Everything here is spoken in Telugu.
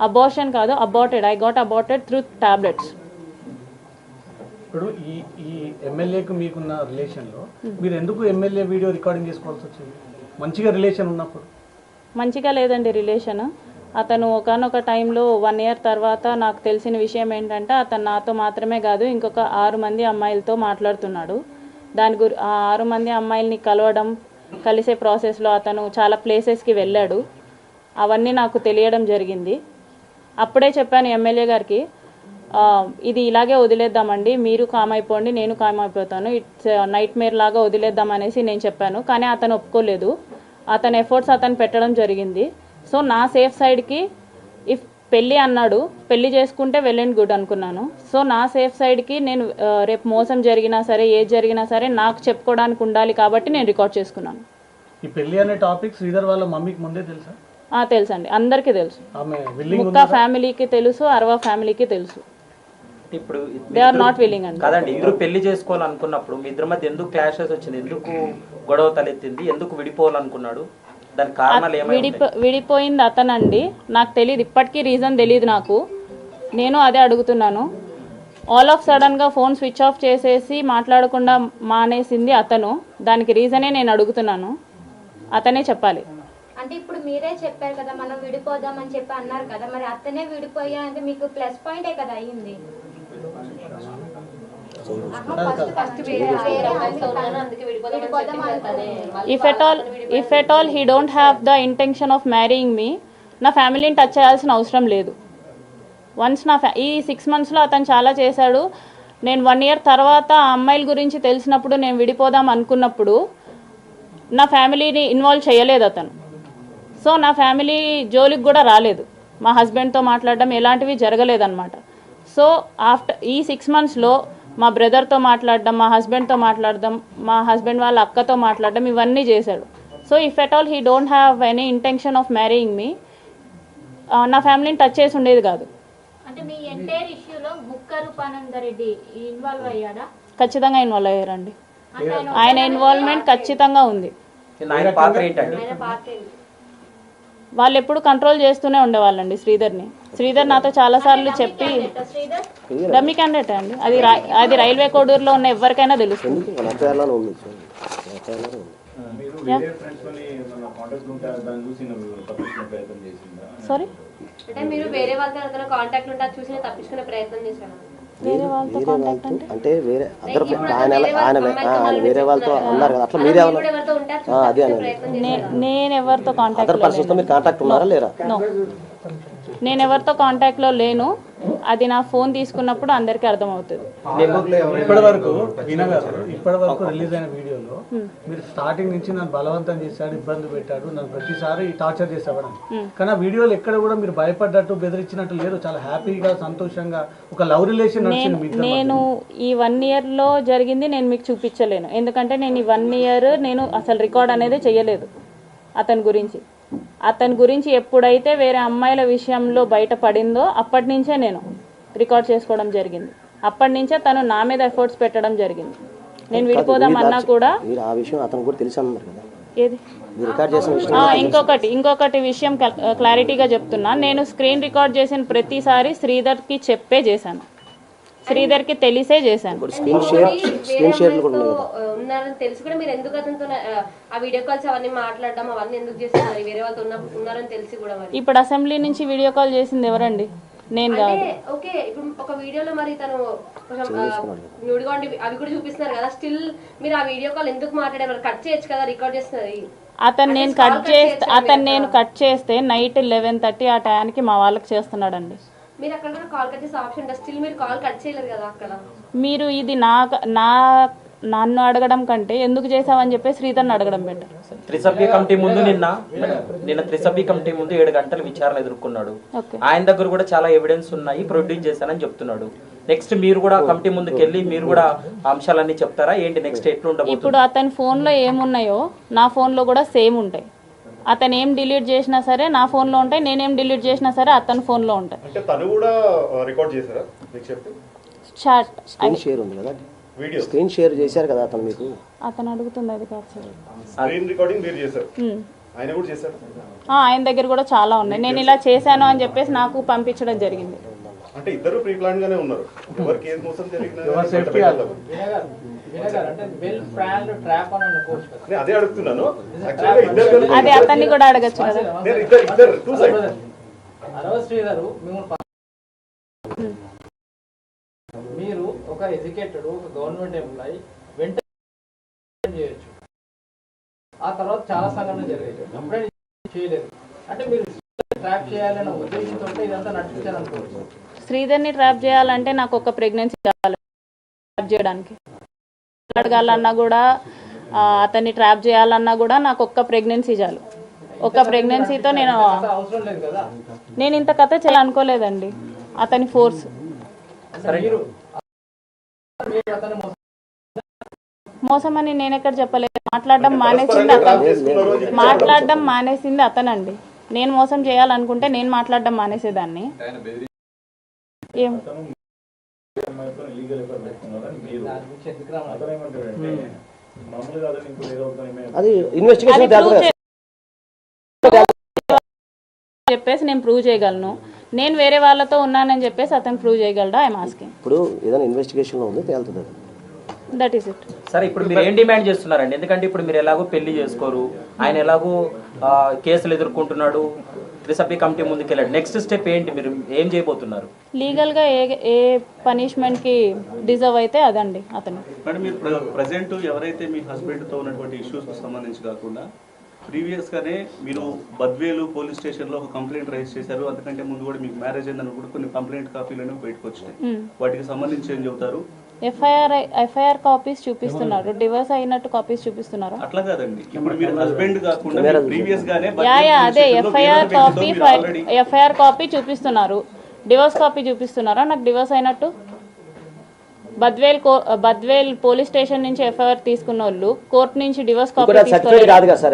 అబార్షన్ కాదు, aborted. I got aborted through tablets. ఇప్పుడు ఈ ఎమ్మెల్యేకు మీకున్న రిలేషన్లో మీరు ఎందుకు ఎమ్మెల్యే వీడియో రికార్డింగ్ చేసుకోవాల్సి వచ్చింది? మంచిగా రిలేషన్ ఉన్నప్పుడు. మంచిగా లేదండి రిలేషన్. అతను ఒకనొక టైంలో 1 year తర్వాత నాకు తెలిసిన విషయం ఏంటంటే అతను నాతో మాత్రమే కాదు ఇంకొక 6 మంది అమ్మాయిలతో మాట్లాడుతున్నాడు. ఆ 6 మంది అమ్మాయిల్ని కలవడం, కలిసే ప్రాసెస్లో అతను చాలా ప్లేసెస్కి వెళ్ళాడు. అవన్నీ నాకు తెలియడం జరిగింది. అప్పుడే చెప్పాను ఎమ్మెల్యే గారికి, ఇది ఇలాగే వదిలేద్దామండి, మీరు కామ్ అయిపోండి, నేను కామ్ అయిపోతాను, ఇట్స్ నైట్ మేర్ లాగా వదిలేద్దాం అనేసి నేను చెప్పాను. కానీ అతను ఒప్పుకోలేదు. అతని ఎఫర్ట్స్ అతను పెట్టడం జరిగింది. సో నా సేఫ్ సైడ్కి ఇఫ్ పెళ్ళి అన్నాడు, పెళ్ళి చేసుకుంటే వెల్ అండ్ గుడ్ అనుకున్నాను. సో నా సేఫ్ సైడ్కి నేను రేపు మోసం జరిగినా సరే, ఏది జరిగినా సరే నాకు చెప్పుకోవడానికి ఉండాలి కాబట్టి నేను రికార్డ్ చేసుకున్నాను. ఈ పెళ్ళి అనే టాపిక్ శ్రీధర్ వాళ్ళ మమ్మీకి ముందే తెలుసా? తెలుసండి, అందరికీ తెలుసు. ముక్కా ఫ్యామిలీకి తెలుసు, అరవా ఫ్యామిలీకి తెలుసు. ఇప్పుడు దే ఆర్ నాట్ విల్లింగ్ అండి. కాదండి, ఇద్దరు పెళ్లి చేసుకోవాలనుకున్నప్పుడు మీ ఇద్దరి మధ్య ఎందుకు క్లాషెస్ వచ్చింది, ఎందుకు గొడవ తలెత్తింది, ఎందుకు విడిపోవాలనుకున్నాడు, దాని కారణాలు ఏమైనా? విడిపోయింది అతనండి, నాకు తెలియదు, ఇప్పటికీ రీజన్ తెలియదు నాకు. నేను అదే అడుగుతున్నాను. ఆల్ ఆఫ్ సడన్గా ఫోన్ స్విచ్ ఆఫ్ చేసేసి మాట్లాడకుండా మానేసింది అతను. దానికి రీజనే నేను అడుగుతున్నాను, అతనే చెప్పాలి. అంటే ఇప్పుడు మీరే చెప్పారు కదా మనం విడిపోదామని చెప్పి అన్నారు కదా, మరి అతనే విడిపోయా అంటే మీకు ప్లస్ పాయింటే కదా అయ్యింది. If at all he don't have the intention of marrying me, నా ఫ్యామిలీని టచ్ చేయాల్సిన అవసరం లేదు. వన్స్ ఈ 6 monthsలో అతను చాలా చేశాడు. నేను 1 year తర్వాత ఆ అమ్మాయిల గురించి తెలిసినప్పుడు నేను విడిపోదాం అనుకున్నప్పుడు నా ఫ్యామిలీని ఇన్వాల్వ్ చేయలేదు అతను. సో నా ఫ్యామిలీ జోలికి కూడా రాలేదు. మా హస్బెండ్తో మాట్లాడడం ఎలాంటివి జరగలేదన్నమాట. సో ఈ 6 monthsలో మా బ్రదర్తో మాట్లాడడం, మా హస్బెండ్తో మాట్లాడడం, మా హస్బెండ్ వాళ్ళ అక్కతో మాట్లాడడం, ఇవన్నీ చేశాడు. So if at all he don't have any intention of marrying me, నా ఫ్యామిలీని టచ్ చేసి ఉండేది కాదు. అంటే మీ ఎంటైర్ ఇష్యూలో ముక్క రూపానందరెడ్డి ఇన్వాల్వ్ అయ్యాడా? ఖచ్చితంగా ఇన్వాల్వ్ అయ్యారండి. ఆయన ఇన్వాల్వ్మెంట్ ఖచ్చితంగా ఉంది. వాళ్ళు ఎప్పుడు కంట్రోల్ చేస్తూనే ఉండేవాళ్ళండి శ్రీధర్ని. శ్రీధర్ నాతో చాలాసార్లు చెప్పి, డమ్మీ క్యాండిడేట్ అండి, అది రైల్వే కోడూరులో ఉన్న ఎవరికైనా తెలుస్తుంది. సారీ, వేరే వాళ్ళతో కాంటాక్ట్ ఉంటే చూసి తప్పించుకునే ప్రయత్నం చేశాను. వేరే వాళ్ళతో కాంటాక్ట్ అంటే వేరే ఆయన వేరే వాళ్ళతో ఉన్నారు కదా, అట్లా మీరే అదే నేను ఎవరితో కాంటాక్ట్ ఉన్నారా లేరా? నేను ఎవరితో కాంటాక్ట్లో లేను. అది నా ఫోన్ తీసుకున్నప్పుడు అందరికీ అర్థమవుతుంది. ఇప్పటి వరకు రిలీజ్ అయిన వీడియోలో మీరు స్టార్టింగ్ నుంచి నన్ను బలవంతం చేశాడు, ఇబ్బంది పెట్టాడు, నన్ను ప్రతిసారి టార్చర్ చేసేవాడు. కానీ ఆ వీడియోలో ఎక్కడ కూడా మీరు భయపడ్డట్టు, బెదిరించినట్టు లేదు. చాలా హ్యాపీగా, సంతోషంగా ఒక లవ్ రిలేషన్ నడిచింది. నేను ఈ 1 yearలో జరిగింది నేను మీకు చూపించలేను, ఎందుకంటే నేను ఈ 1 year నేను అసలు రికార్డ్ అనేది చేయలేదు అతని గురించి ఎప్పుడైతే వేరే అమ్మాయిల విషయంలో బయటపడిందో అప్పటి నుంచే నేను రికార్డ్ చేసుకోవడం జరిగింది. అప్పటి నుంచే తను నా మీద ఎఫర్ట్స్ పెట్టడం జరిగింది. నేను విడిపోదాం అన్నా కూడా ఏది ఇంకొకటి విషయం క్లారిటీగా చెప్తున్నా. నేను స్క్రీన్ రికార్డ్ చేసిన ప్రతిసారి శ్రీధర్కి చెప్పే చేశాను, శ్రీధర్కి తెలిసే చేశాను. ఉన్నారని తెలిసి కూడా మీరు ఎందుకు అతనితో ఆ వీడియో కాల్స్ అవన్నీ మాట్లాడడం అవన్నీ ఎందుకు చేస్తున్నారు? వేరే వాళ్ళతో ఉన్నారని తెలిసి కూడా ఇప్పుడు అసెంబ్లీ నుంచి వీడియో కాల్ చేసింది ఎవరండి? నేను కాదు. ఓకే, ఇప్పుడు ఒక వీడియోలో మరి తను న్యూడ్గా అవి కూడా చూపిస్తున్నారు కదా, స్టిల్ మీరు ఆ వీడియో కాల్ ఎందుకు మాట్లాడారు? కట్ చేయొచ్చు కదా, రికార్డ్ చేస్తున్నారు. అతను నేను కట్ చేస్తే నైట్ 11:30 ఆ టయానికి మా వాళ్ళకి చేస్తున్నాడండి. మీరు అక్కడ కూడా కాల్ కట్ చేసే ఆప్షన్ ఉంటుంది, స్టిల్ మీరు కాల్ కట్ చేయలేరు కదా అక్కడ. మీరు ఇది నన్ను అడగడం కంటే ఎందుకు చేసావని చెప్పి శ్రీధర్ని అడగడం బెటర్. త్రిసభ్య కమిటీ ముందు నిన్న త్రిసభ్య కమిటీ ముందు 7 గంటల విచారణ ఎదుర్కొన్నాడు. ఆయన దగ్గర కూడా చాలా ఎవిడెన్స్ ఉన్నాయి, ప్రొడ్యూస్ చేశానని చెప్తున్నాడు. నెక్స్ట్ మీరు కూడా కమిటీ ముందుకు వెళ్ళి మీరు కూడా అంశాలన్నీ చెప్తారా ఏంటి? నెక్స్ట్ ఎట్లుండదు? ఇప్పుడు అతని ఫోన్లో ఏమున్నాయో నా ఫోన్లో కూడా సేమ్ ఉంటాయి. అతను ఏం డిలీట్ చేసినా సరే నా ఫోన్లో ఉంటాయి, నేనేం డిలీట్ చేసినా సరే అతని ఫోన్లో ఉంటాయి. చాట్ స్క్రీన్ షేర్ చేశారు కదా అతను మీకు. అతను అడుగుతుంది అది కాదు సార్. స్క్రీన్ రికార్డింగ్ మీరు చేశారు, ఆయన కూడా చేశాడు. ఆయన దగ్గర కూడా చాలా ఉన్నాయి. నేను ఇలా చేశాను అని చెప్పేసి నాకు పంపించడం జరిగింది. అంటే ఇద్దరు ప్రీ ప్లాన్ గానే ఉన్నారు. ఎవరికి ఏది మోసం జరిగినా అదే అడుగుతున్నాను. అదే అతన్ని కూడా అడగచ్చు కదా. మీరు ఒక ఎడ్యుకేటెడ్ ఒక గవర్నమెంట్ ఎంప్లాయీ వెంటనే చేయొచ్చు. ఆ తర్వాత చాలా సంఘటన జరిగాయి, అప్పుడే చేయలేదు. అంటే మీరు ట్రాప్ చేయాలనే ఉద్దేశంతో ఇదంతా నడిపించాలనుకోవచ్చు. శ్రీధర్ని ట్రాప్ చేయాలంటే నాకు ఒక ప్రెగ్నెన్సీ కావాలి ట్రాప్ చేయడానికి. అడగాలన్నా కూడా అతన్ని ట్రాప్ చేయాలన్నా కూడా నాకు ఒక్క ప్రెగ్నెన్సీ చాలు. ఒక ప్రెగ్నెన్సీతో అవసరం లేదు కదా. నేను ఇంత కథ చేయాలనుకోలేదండి. అతని ఫోర్స్. మోసం అని నేను ఎక్కడ చెప్పలేదు. మాట్లాడడం మానేసింది అతనండి. నేను మోసం చేయాలనుకుంటే నేను మాట్లాడడం మానేసేదాన్ని. ఏం అది ఇన్వెస్టిగేషన్ చెప్పేసి నేను ప్రూవ్ చేయగలను. నేను వేరే వాళ్ళతో ఉన్నానని చెప్పేసి అతను ప్రూవ్ చేయగలడా? I'm asking. ఇప్పుడు ఏదైనా ఇన్వెస్టిగేషన్ లో ఉంది తేలుతుంది. That is it. సరే, ఇప్పుడు మీరు ఏం డిమాండ్ చేస్తున్నారండి? ఎందుకంటే ఇప్పుడు మీరు ఎలాగో పెళ్లి చేసుకోరు, ఆయన ఎలాగో కేసులు ఎదుర్కొంటున్నాడు, త్రిసభ్య కమిటీ ముందుకు వెళ్ళాడు. నెక్స్ట్ స్టెప్ ఏంటి? మీరు ఏం చేయబోతున్నారు? లీగల్ గా ఏ పనిష్మెంట్ కి డిజర్వ్ అయితే అదండి అతను. మేడం, మీరు ప్రజెంట్ ఎవరైతే మీ హస్బెండ్ తో ఉన్నటువంటి ఇష్యూస్ కు సంబంధించి కాకుండా ప్రీవియస్ గానే మీరు బద్వేలు పోలీస్ స్టేషన్ లో ఒక కంప్లైంట్ రైజ్ చేశారు. అంతకంటే ముందు కూడా మీకు మ్యారేజ్ అయిందని కూడా కొన్ని కంప్లైంట్ కాపీలను బయటకు వచ్చినాయి. వాటికి సంబంధించి ఏం చెబుతారు? ఎఫ్ఐఆర్ కాపీస్ చూపిస్తున్నారు, డివోర్స్ అయినట్టు కాపీస్ చూపిస్తున్నారు. అట్లా కాదండి, ఇప్పుడు మీరు హస్బెండ్ కాకుండా ప్రీవియస్ గానే అదే ఎఫ్ఐఆర్ కాపీ చూపిస్తున్నారు, డివోర్స్ కాపీ చూపిస్తున్నారా నాకు డివోర్స్ అయినట్టు? బద్వేల్ పోలీస్ స్టేషన్ నుంచి ఎఫ్ఐఆర్ తీసుకున్న వాళ్ళు కోర్టు నుంచి డివోర్స్ కాపీ కాదు కదా సార్.